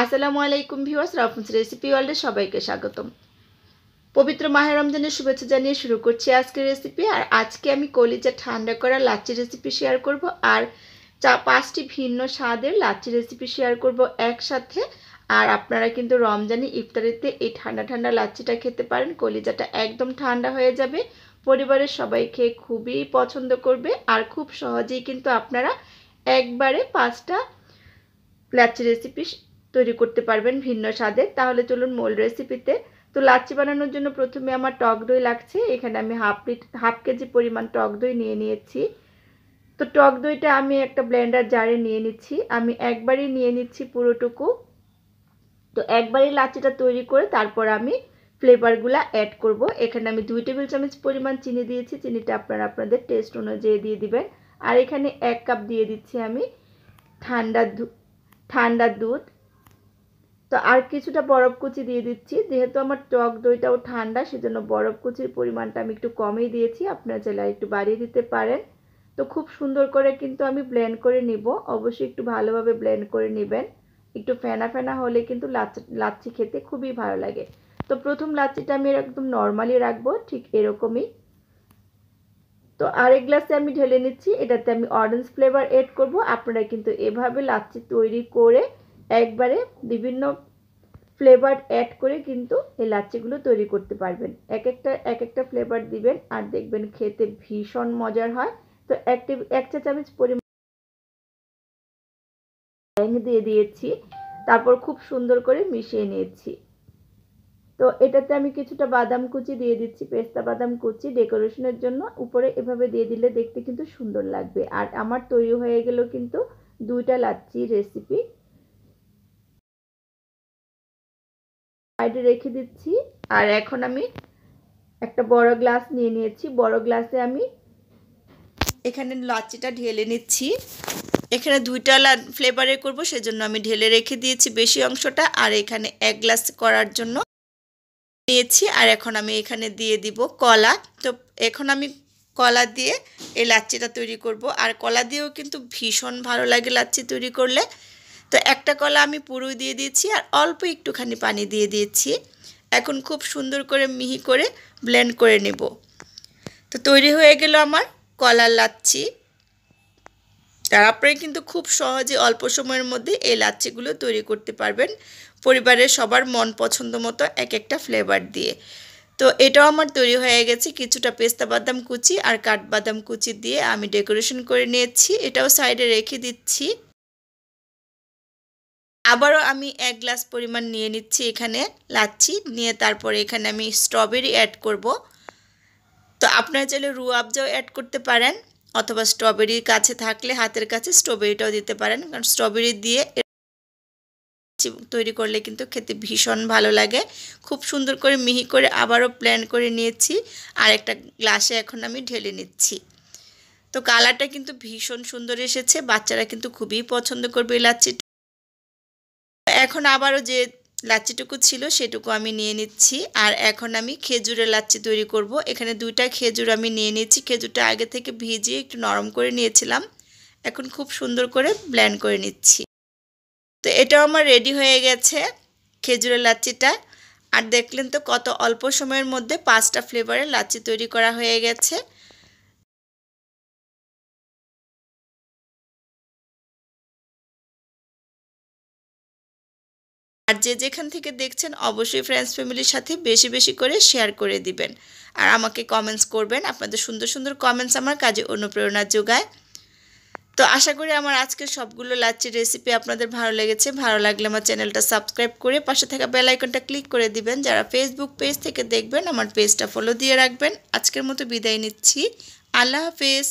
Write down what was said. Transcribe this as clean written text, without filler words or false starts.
আসসালামু আলাইকুম viewers, রাফুন্স recipe ওয়ার্ল্ডে সবাইকে স্বাগতম। পবিত্র মাহে রমজানের শুভেচ্ছা জানিয়ে শুরু করছি আজকের রেসিপি। আর আজকে আমি কলিজা ঠান্ডা করা লাচ্ছি রেসিপি শেয়ার করব আর 5টি ভিন্ন স্বাদের লাচ্ছি রেসিপি শেয়ার করব একসাথে। আর আপনারা কিন্তু রমজানে ইফতারিতে এই ঠান্ডা ঠান্ডা লাচ্ছিটা খেতে পারেন। কলিজাটা একদম ঠান্ডা হয়ে যাবে, পরিবারের সবাই খেয়ে খুবই পছন্দ করবে। আর খুব সহজেই কিন্তু আপনারা একবারে 5টা লাচ্ছি রেসিপি তৈরি করতে পারবেন ভিন্ন স্বাদের। তাহলে চলুন মূল রেসিপিতে। তো লাচ্ছি বানানোর জন্য প্রথমে আমার টক দই লাগছে। এখানে আমি হাফ কেজি পরিমাণ টক দই নিয়ে নিয়েছি। তো টক দইটা আমি একটা ব্লেন্ডার জারে নিয়ে নিচ্ছি। আমি একবারই নিয়ে নিচ্ছি পুরোটুকু। তো একবারই লাচ্ছিটা তৈরি করে তারপর আমি ফ্লেভারগুলো অ্যাড করব। এখানে আমি 2 টেবিল চামচ পরিমাণ চিনি দিয়েছি। চিনিটা আপনারা আপনাদের টেস্ট অনুযায়ী দিয়ে দিবেন। আর এখানে 1 কাপ দিয়ে দিচ্ছি আমি ঠান্ডা দুধ। তো আর কিছুটা বরফ কুচি দিয়ে দিচ্ছি। যেহেতু আমার টক দইটাও ঠান্ডা, সেজন্য বরফ কুচির পরিমাণটা আমি একটু কমই দিয়েছি, আপনারা চাইলে একটু বাড়িয়ে দিতে পারেন। তো খুব সুন্দর করে কিন্তু আমি ব্লেন্ড করে নিব। অবশ্যই একটু ভালোভাবে ব্লেন্ড করে নেবেন। একটু ফেনা ফেনা হলে কিন্তু লাচ্ছি খেতে খুবই ভালো লাগে। তো প্রথম লাচ্ছিটা আমি একদম নর্মালি রাখবো, ঠিক এরকমই। তো আরেক গ্লাসে আমি ঢেলে নিচ্ছি। এটাতে আমি অরেঞ্জ ফ্লেভার এড করব। আপনারা কিন্তু এভাবে লাচ্ছি তৈরি করে একবারে বিভিন্ন ফ্লেভার অ্যাড করে কিন্তু এই লাচ্ছিগুলো তৈরি করতে পারবেন। এক একটা ফ্লেভার দিবেন আর দেখবেন খেতে ভীষণ মজার হয়। তো এক চা চামচ পরিমাণ দিয়ে দিয়েছি, তারপর খুব সুন্দর করে মিশিয়ে নিয়েছি। তো এটাতে আমি কিছুটা বাদাম কুচি দিয়ে দিচ্ছি, পেস্তা বাদাম কুচি ডেকোরেশনের জন্য। উপরে এভাবে দিয়ে দিলে দেখতে কিন্তু সুন্দর লাগবে। আর আমার তৈরি হয়ে গেল কিন্তু 2টা লাচ্ছি রেসিপি। সাইডে রেখে দিচ্ছি। আর এখন আমি একটা বড় গ্লাস নিয়ে নিয়েছি। বড় গ্লাসে আমি এখানে লাচ্ছিটা ঢেলে নিচ্ছি। এখানে 2টা ফ্লেভারে করব, সেজন্য আমি ঢেলে রেখে দিয়েছি বেশি অংশটা। আর এখানে 1 গ্লাস করার জন্য নিয়েছি। আর এখন আমি এখানে দিয়ে দিব কলা। তো এখন আমি কলা দিয়ে এই লাচ্ছিটা তৈরি করব। আর কলা দিয়েও কিন্তু ভীষণ ভালো লাগে লাচ্ছি তৈরি করলে। তো একটা কলা আমি পুরো দিয়ে দিয়েছি আর অল্প একটুখানি পানি দিয়ে দিয়েছি। এখন খুব সুন্দর করে মিহি করে ব্লেন্ড করে নেব। তো তৈরি হয়ে গেল আমার কলার লাচ্ছি। আর আপনারা কিন্তু খুব সহজে অল্প সময়ের মধ্যে এই লাচ্ছিগুলো তৈরি করতে পারবেন পরিবারের সবার মন পছন্দ মতো এক একটা ফ্লেভার দিয়ে। তো এটাও আমার তৈরি হয়ে গেছে। কিছুটা পেস্তা বাদাম কুচি আর কাঠবাদাম কুচি দিয়ে আমি ডেকোরেশন করে নিয়েছি। এটাও সাইডে রেখে দিচ্ছি। আবারও আমি 1 গ্লাস পরিমাণ নিয়ে নিচ্ছি এখানে লাচ্ছি নিয়ে, তারপরে এখানে আমি স্ট্রবেরি অ্যাড করব। তো আপনারা চাইলে রুয়াবজাও অ্যাড করতে পারেন, অথবা স্ট্রবেরি কাছে থাকলে হাতের কাছে স্ট্রবেরিটাও দিতে পারেন। কারণ স্ট্রবেরি দিয়ে তৈরি করলে কিন্তু খেতে ভীষণ ভালো লাগে। খুব সুন্দর করে মিহি করে আবারও ব্লেন্ড করে নিয়েছি। আর একটা গ্লাসে এখন আমি ঢেলে নিচ্ছি। তো কালারটা কিন্তু ভীষণ সুন্দর এসেছে। বাচ্চারা কিন্তু খুবই পছন্দ করবে এই লাচ্ছিটা। এখন আবারও যে লাচ্ছিটুকু ছিল সেটুকু আমি নিয়ে নিচ্ছি। আর এখন আমি খেজুরের লাচ্ছি তৈরি করব। এখানে 2টা খেজুর আমি নিয়ে নিয়েছি। খেজুরটা আগে থেকে ভিজিয়ে একটু নরম করে নিয়েছিলাম। এখন খুব সুন্দর করে ব্লেন্ড করে নিচ্ছি। তো এটাও আমার রেডি হয়ে গেছে খেজুরের লাচ্ছিটা। আর দেখলেন তো কত অল্প সময়ের মধ্যে 5টা ফ্লেভারের লাচ্ছি তৈরি করা হয়ে গেছে। আর যে যেখান থেকে দেখছেন অবশ্যই ফ্রেন্ডস ফ্যামিলির সাথে বেশি বেশি করে শেয়ার করে দিবেন। আর আমাকে কমেন্টস করবেন। আপনাদের সুন্দর সুন্দর কমেন্টস আমার কাজে অনুপ্রেরণা যোগায়। তো আশা করি আমার আজকের সবগুলো লাচ্ছির রেসিপি আপনাদের ভালো লেগেছে। ভালো লাগলে আমার চ্যানেলটা সাবস্ক্রাইব করে পাশে থাকা বেল আইকনটা ক্লিক করে দিবেন। যারা ফেসবুক পেজ থেকে দেখবেন আমার পেজটা ফলো দিয়ে রাখবেন। আজকের মতো বিদায় নিচ্ছি। আল্লাহ হাফেজ।